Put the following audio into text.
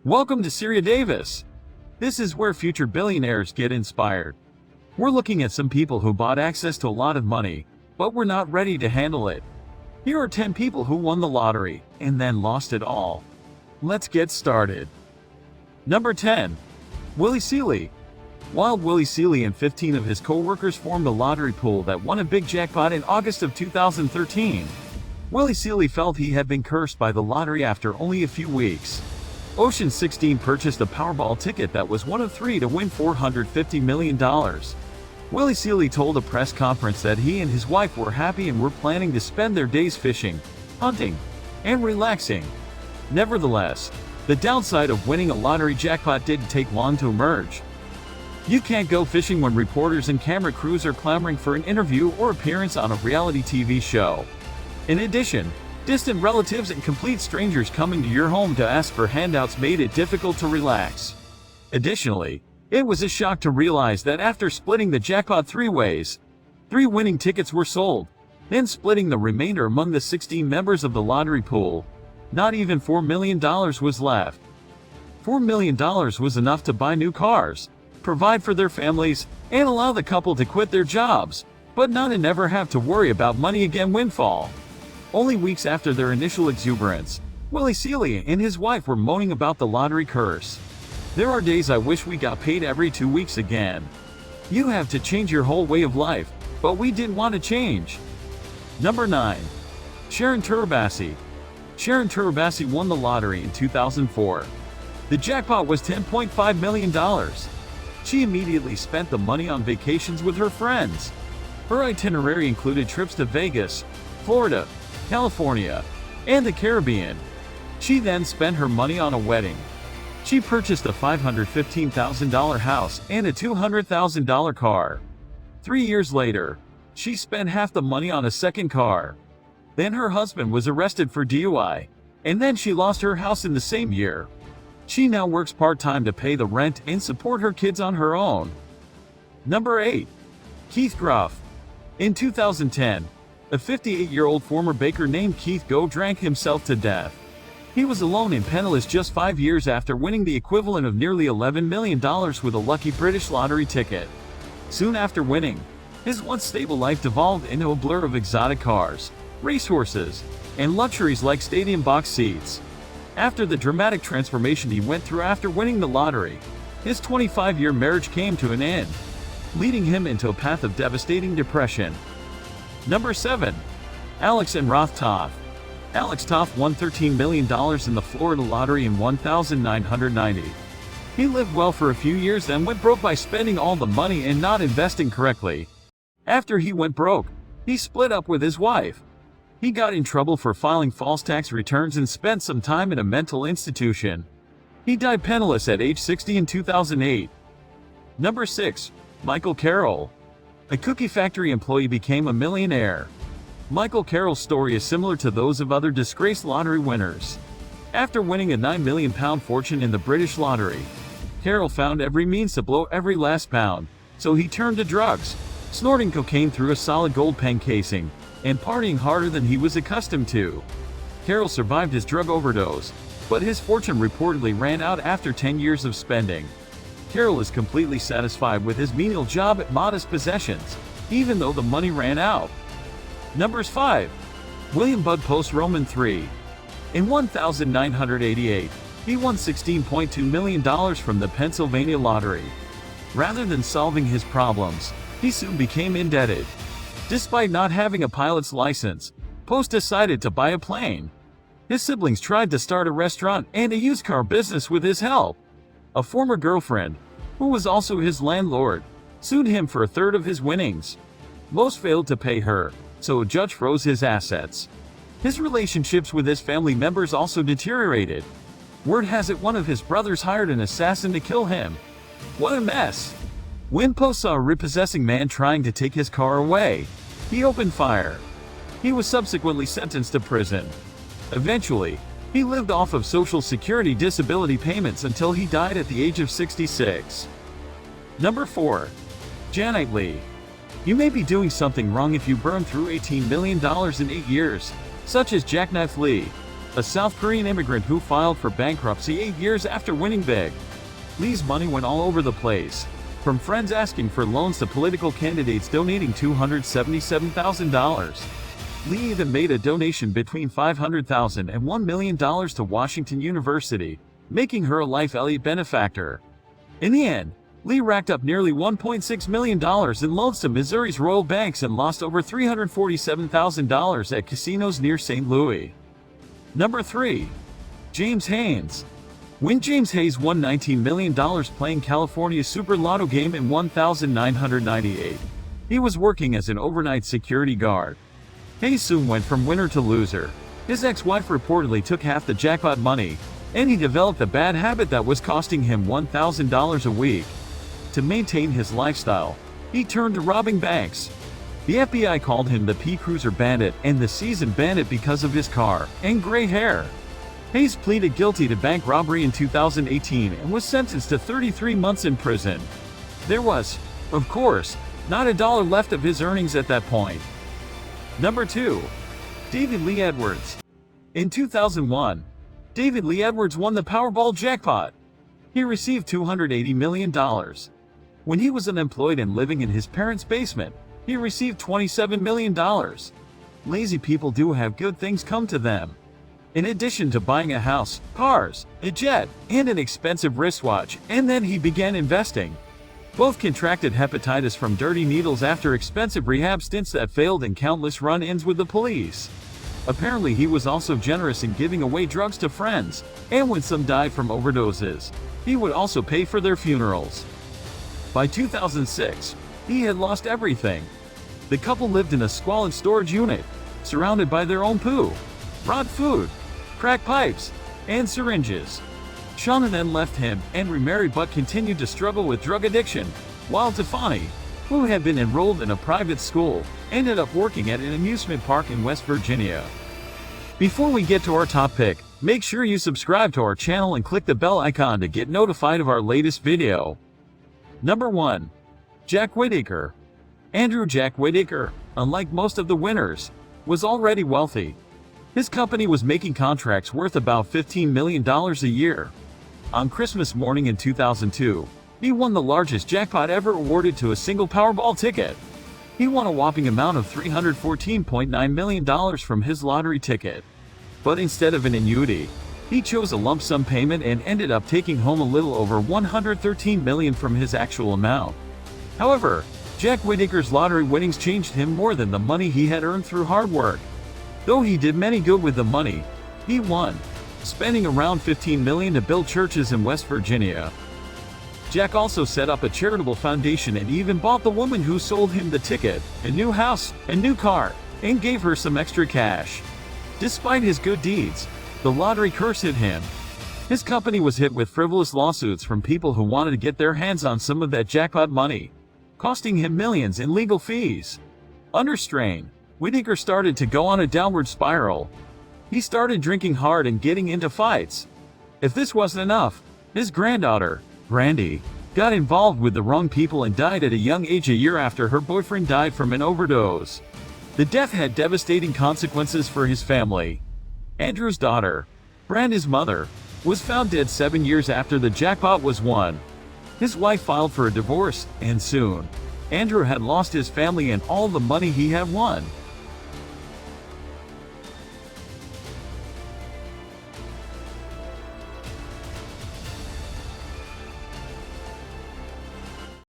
Welcome to Syria Davis. This is where future billionaires get inspired. We're looking at some people who bought access to a lot of money, but were not ready to handle it. Here are 10 people who won the lottery and then lost it all. Let's get started. Number 10. Willie SEELEY. Wild Willie SEELEY and 15 of his co-workers formed a lottery pool that won a big jackpot in August of 2013. Willie SEELEY felt he had been cursed by the lottery after only a few weeks. Ocean 16 purchased a Powerball ticket that was one of 3 to win $450 million. Willie SEELEY told a press conference that he and his wife were happy and were planning to spend their days fishing, hunting, and relaxing. Nevertheless, the downside of winning a lottery jackpot didn't take long to emerge. You can't go fishing when reporters and camera crews are clamoring for an interview or appearance on a reality TV show. In addition, distant relatives and complete strangers coming to your home to ask for handouts made it difficult to relax. Additionally, it was a shock to realize that after splitting the jackpot 3 ways, 3 winning tickets were sold, then splitting the remainder among the 16 members of the lottery pool, not even $4 million was left. $4 million was enough to buy new cars, provide for their families, and allow the couple to quit their jobs, but not and never have to worry about money again windfall. Only weeks after their initial exuberance, Willie SEELEY and his wife were moaning about the lottery curse. There are days I wish we got paid every 2 weeks again. You have to change your whole way of life, but we didn't want to change. Number 9. SHARON TIRABASSI. SHARON TIRABASSI won the lottery in 2004. The jackpot was $10.5 million. She immediately spent the money on vacations with her friends. Her itinerary included trips to Vegas, Florida, California, and the Caribbean. She then spent her money on a wedding. She purchased a $515,000 house and a $200,000 car. 3 years later, she spent half the money on a second car. Then her husband was arrested for DUI, and then she lost her house in the same year. She now works part-time to pay the rent and support her kids on her own. Number 8. Keith Gruff. In 2010, a 58-year-old former baker named Keith Go drank himself to death. He was alone and penniless just 5 years after winning the equivalent of nearly $11 million with a lucky British lottery ticket. Soon after winning, his once stable life devolved into a blur of exotic cars, racehorses, and luxuries like stadium box seats. After the dramatic transformation he went through after winning the lottery, his 25-year marriage came to an end, leading him into a path of devastating depression. Number 7. Alex and ROTH TOTH. Alex Toth won $13 million in the Florida lottery in 1990. He lived well for a few years then went broke by spending all the money and not investing correctly. After he went broke, he split up with his wife. He got in trouble for filing false tax returns and spent some time in a mental institution. He died penniless at age 60 in 2008. Number 6. Michael CARROLL. A cookie factory employee became a millionaire. Michael CARROLL's story is similar to those of other disgraced lottery winners. After winning a £9 million fortune in the British lottery, CARROLL found every means to blow every last pound, so he turned to drugs, snorting cocaine through a solid gold pen casing, and partying harder than he was accustomed to. CARROLL survived his drug overdose, but his fortune reportedly ran out after 10 years of spending. CARROLL is completely satisfied with his menial job at modest possessions, even though the money ran out. Numbers 5. William Bud Post Roman III. In 1988, he won $16.2 million from the Pennsylvania lottery. Rather than solving his problems, he soon became indebted. Despite not having a pilot's license, Post decided to buy a plane. His siblings tried to start a restaurant and a used car business with his help. A former girlfriend, who was also his landlord, sued him for a third of his winnings. Most failed to pay her, so a judge froze his assets. His relationships with his family members also deteriorated. Word has it one of his brothers hired an assassin to kill him. What a mess! When Post saw a repossessing man trying to take his car away, he opened fire. He was subsequently sentenced to prison. Eventually, he lived off of Social Security disability payments until he died at the age of 66. Number 4. Janet Leigh. You may be doing something wrong if you burn through $18 million in 8 years, such as Jackpot Leigh. a South Korean immigrant who filed for bankruptcy 8 years after winning big. Lee's money went all over the place, from friends asking for loans to political candidates donating $277,000. Lee even made a donation between $500,000 and $1 million to Washington University, making her a Life Elliott benefactor. In the end, Lee racked up nearly $1.6 million in loans to Missouri's Royal Banks and lost over $347,000 at casinos near St. Louis. Number 3. James Haynes. When James Hayes won $19 million playing California's Super Lotto game in 1998, he was working as an overnight security guard. Hayes soon went from winner to loser. His ex-wife reportedly took half the jackpot money, and he developed a bad habit that was costing him $1,000 a week. To maintain his lifestyle, he turned to robbing banks. The FBI called him the P-Cruiser Bandit and the Seasoned Bandit because of his car and gray hair. Hayes pleaded guilty to bank robbery in 2018 and was sentenced to 33 months in prison. There was, of course, not a dollar left of his earnings at that point. Number 2. David Lee Edwards. In 2001, David Lee Edwards won the Powerball jackpot. He received $280 million. When he was unemployed and living in his parents' basement, he received $27 million. Lazy people do have good things come to them. In addition to buying a house, cars, a jet, and an expensive wristwatch, and then he began investing. Both contracted hepatitis from dirty needles after expensive rehab stints that failed and countless run-ins with the police. Apparently he was also generous in giving away drugs to friends, and when some died from overdoses, he would also pay for their funerals. By 2006, he had lost everything. The couple lived in a squalid storage unit, surrounded by their own poo, rot food, crack pipes, and syringes. Shauna then left him and remarried but continued to struggle with drug addiction, while Tiffany, who had been enrolled in a private school, ended up working at an amusement park in West Virginia. Before we get to our top pick, make sure you subscribe to our channel and click the bell icon to get notified of our latest video. Number 1. Jack Whittaker. Andrew Jack Whittaker, unlike most of the winners, was already wealthy. His company was making contracts worth about $15 million a year. On Christmas morning in 2002, he won the largest jackpot ever awarded to a single Powerball ticket. He won a whopping amount of $314.9 million from his lottery ticket. But instead of an annuity, he chose a lump sum payment and ended up taking home a little over $113 million from his actual amount. However, Jack Whittaker's lottery winnings changed him more than the money he had earned through hard work. Though he did many good with the money he won, spending around $15 million to build churches in West Virginia. Jack also set up a charitable foundation and even bought the woman who sold him the ticket a new house, a new car, and gave her some extra cash. Despite his good deeds, the lottery curse hit him. His company was hit with frivolous lawsuits from people who wanted to get their hands on some of that jackpot money, costing him millions in legal fees. Under strain, Whittaker started to go on a downward spiral. He started drinking hard and getting into fights. If this wasn't enough, his granddaughter, Brandy, got involved with the wrong people and died at a young age a year after her boyfriend died from an overdose. The death had devastating consequences for his family. Andrew's daughter, Brandy's mother, was found dead 7 years after the jackpot was won. His wife filed for a divorce, and soon, Andrew had lost his family and all the money he had won.